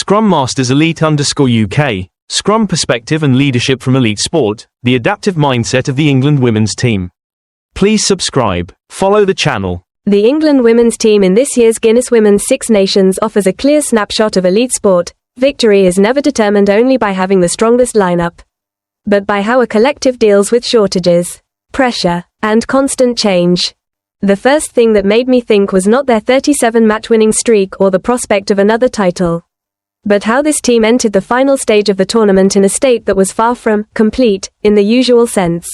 Scrum Masters Elite_UK, Scrum Perspective and Leadership from Elite Sport, the adaptive mindset of the England women's team. Please subscribe, follow the channel. The England women's team in this year's Guinness Women's Six Nations offers a clear snapshot of elite sport. Victory is never determined only by having the strongest lineup, but by how a collective deals with shortages, pressure, and constant change. The first thing that made me think was not their 37-match winning streak or the prospect of another title, but how this team entered the final stage of the tournament in a state that was far from complete, in the usual sense.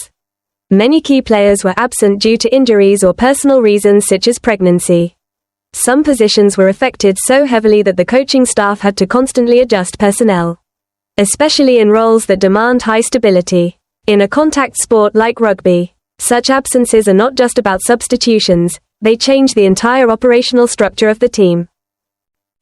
Many key players were absent due to injuries or personal reasons such as pregnancy. Some positions were affected so heavily that the coaching staff had to constantly adjust personnel, especially in roles that demand high stability. In a contact sport like rugby, such absences are not just about substitutions, they change the entire operational structure of the team.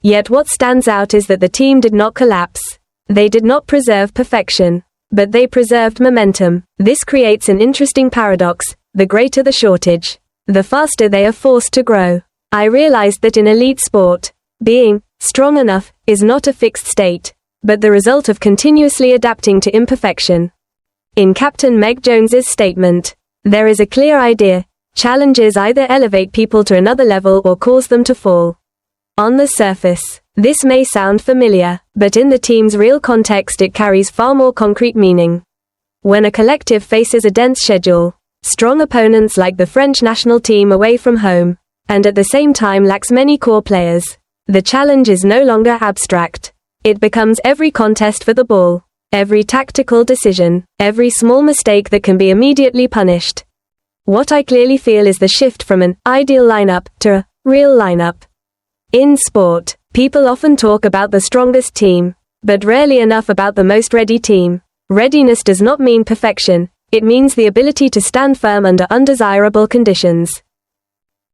Yet what stands out is that the team did not collapse. They did not preserve perfection, but they preserved momentum. This creates an interesting paradox: the greater the shortage, the faster they are forced to grow. I realized that in elite sport, being strong enough is not a fixed state, but the result of continuously adapting to imperfection. In Captain Meg Jones's statement, there is a clear idea: challenges either elevate people to another level or cause them to fall. On the surface, this may sound familiar, but in the team's real context it carries far more concrete meaning. When a collective faces a dense schedule, strong opponents like the French national team away from home, and at the same time lacks many core players, the challenge is no longer abstract. It becomes every contest for the ball, every tactical decision, every small mistake that can be immediately punished. What I clearly feel is the shift from an ideal lineup to a real lineup. In sport, people often talk about the strongest team, but rarely enough about the most ready team. Readiness does not mean perfection, it means the ability to stand firm under undesirable conditions.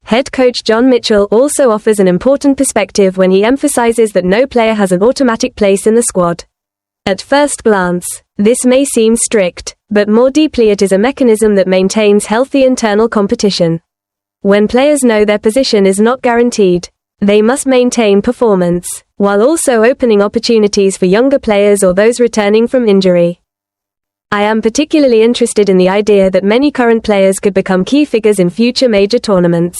Head coach John Mitchell also offers an important perspective when he emphasizes that no player has an automatic place in the squad. At first glance, this may seem strict, but more deeply it is a mechanism that maintains healthy internal competition. When players know their position is not guaranteed, they must maintain performance, while also opening opportunities for younger players or those returning from injury. I am particularly interested in the idea that many current players could become key figures in future major tournaments.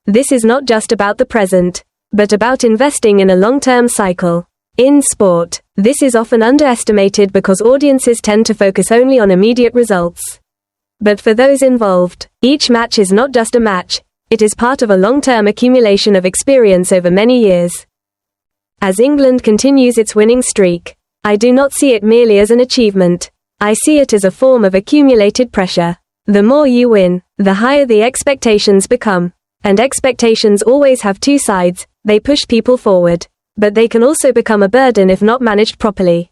This is not just about the present, but about investing in a long-term cycle. In sport, this is often underestimated because audiences tend to focus only on immediate results. But for those involved, each match is not just a match, it is part of a long-term accumulation of experience over many years. As England continues its winning streak, I do not see it merely as an achievement. I see it as a form of accumulated pressure. The more you win, the higher the expectations become. And expectations always have two sides: they push people forward, but they can also become a burden if not managed properly.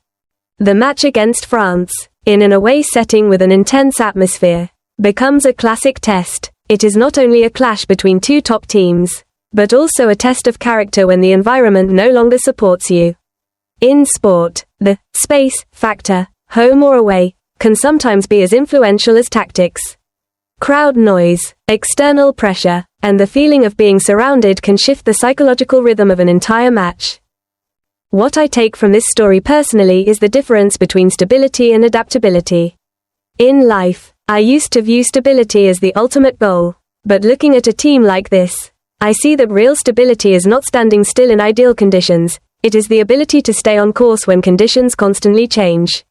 The match against France, in an away setting with an intense atmosphere, becomes a classic test. It is not only a clash between two top teams, but also a test of character when the environment no longer supports you. In sport, the space factor, home or away, can sometimes be as influential as tactics. Crowd noise, external pressure, and the feeling of being surrounded can shift the psychological rhythm of an entire match. What I take from this story personally is the difference between stability and adaptability. In life, I used to view stability as the ultimate goal, but looking at a team like this, I see that real stability is not standing still in ideal conditions, it is the ability to stay on course when conditions constantly change.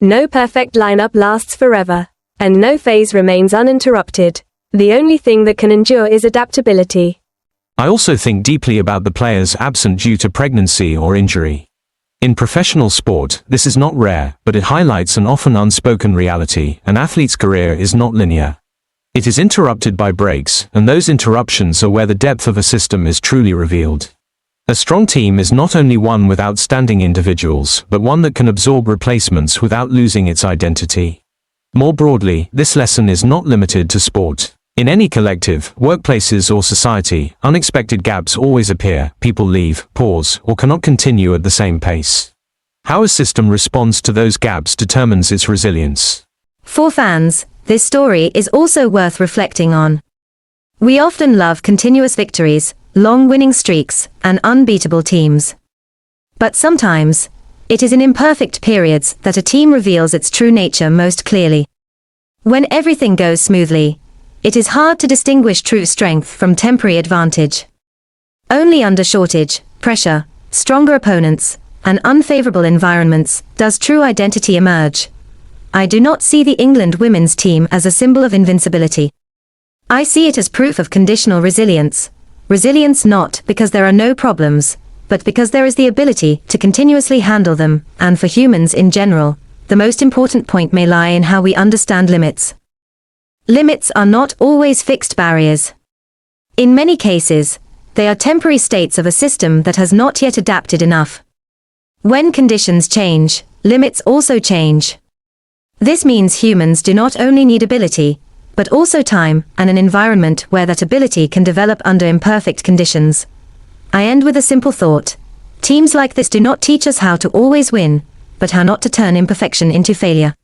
No perfect lineup lasts forever, and no phase remains uninterrupted. The only thing that can endure is adaptability. I also think deeply about the players absent due to pregnancy or injury. In professional sport, this is not rare, but it highlights an often unspoken reality: an athlete's career is not linear. It is interrupted by breaks, and those interruptions are where the depth of a system is truly revealed. A strong team is not only one with outstanding individuals, but one that can absorb replacements without losing its identity. More broadly, this lesson is not limited to sport. In any collective, workplaces or society, unexpected gaps always appear: people leave, pause, or cannot continue at the same pace. How a system responds to those gaps determines its resilience. For fans, this story is also worth reflecting on. We often love continuous victories, long winning streaks, and unbeatable teams. But sometimes, it is in imperfect periods that a team reveals its true nature most clearly. When everything goes smoothly, it is hard to distinguish true strength from temporary advantage. Only under shortage, pressure, stronger opponents, and unfavorable environments does true identity emerge. I do not see the England women's team as a symbol of invincibility. I see it as proof of conditional resilience. Resilience not because there are no problems, but because there is the ability to continuously handle them, and for humans in general, the most important point may lie in how we understand limits. Limits are not always fixed barriers. In many cases, they are temporary states of a system that has not yet adapted enough. When conditions change, limits also change. This means humans do not only need ability, but also time and an environment where that ability can develop under imperfect conditions. I end with a simple thought. Teams like this do not teach us how to always win, but how not to turn imperfection into failure.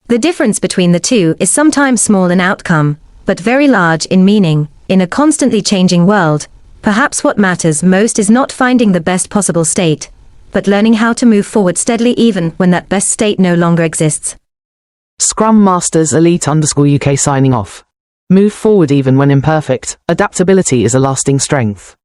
The difference between the two is sometimes small in outcome, but very large in meaning. In a constantly changing world, perhaps what matters most is not finding the best possible state, but learning how to move forward steadily even when that best state no longer exists. Scrum Masters Elite_UK signing off. Move forward even when imperfect. Adaptability is a lasting strength.